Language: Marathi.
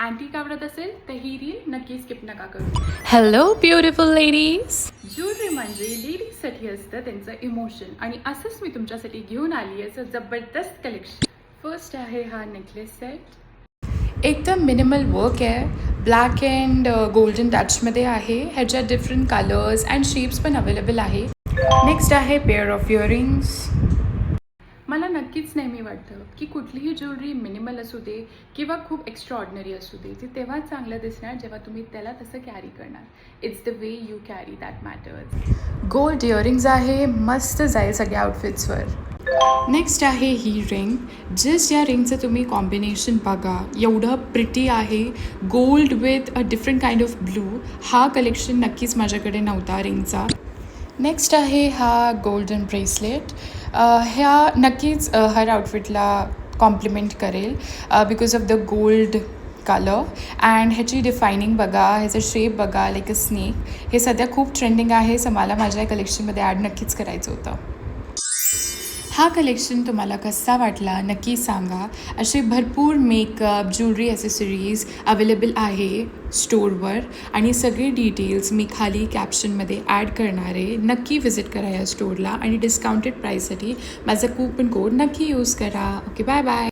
अँटिक आवडत असेल तर ही रील नक्की स्किप नका करू. Hello, beautiful ladies. ज्वेलरी म्हणजे लेडीजसाठी असतं त्यांचं इमोशन, आणि असंच मी तुमच्यासाठी घेऊन आली आहे असं जबरदस्त कलेक्शन. फर्स्ट आहे हा नेकलेस सेट. एकदम मिनिमल वर्क आहे, ब्लॅक अँड गोल्डन टचमध्ये आहे. ह्याच्यात डिफरंट कलर्स अँड शेप्स पण अवेलेबल आहे. नेक्स्ट आहे पेअर ऑफ इयरिंग्स. मला नक्कीच नेहमी वाटतं की कुठलीही ज्वेलरी मिनिमल असू दे किंवा खूप एक्स्ट्रा ऑर्डिनरी असू दे, ती तेव्हाच चांगलं दिसणार जेव्हा तुम्ही त्याला तसं कॅरी करणार. It's the way you carry that matters. Gold earrings आहे, मस्त जाईल सगळ्या आउटफिट्सवर. नेक्स्ट आहे ही रिंग. जस्ट या रिंगचं तुम्ही कॉम्बिनेशन बघा, एवढं प्रिटी आहे. Gold with a different kind of blue. हा कलेक्शन नक्कीच माझ्याकडे नव्हता रिंगचा. नेक्स्ट आहे हा गोल्डन ब्रेसलेट. ह्या नक्कीच हर आउटफिटला कॉम्प्लिमेंट करेल because of the gold colour. And ह्याची डिफायनिंग बघा, ह्याचं शेप बघा, लाईक अ स्नेक. हे सध्या खूप ट्रेंडिंग आहे, सो मला माझ्या कलेक्शनमध्ये ॲड नक्कीच करायचं होतं. हा कलेक्शन तुम्हाला कसा वाटला नक्की सांगा. असे भरपूर मेकअप, ज्वेलरी, ॲसेसरीज अवेलेबल आहे स्टोअरवर, आणि सगळे डिटेल्स मी खाली कॅप्शनमध्ये ॲड करणार आहे. नक्की व्हिजिट करा या स्टोअरला, आणि डिस्काउंटेड प्राईससाठी माझा कूपन कोड नक्की यूज करा. Okay, bye bye.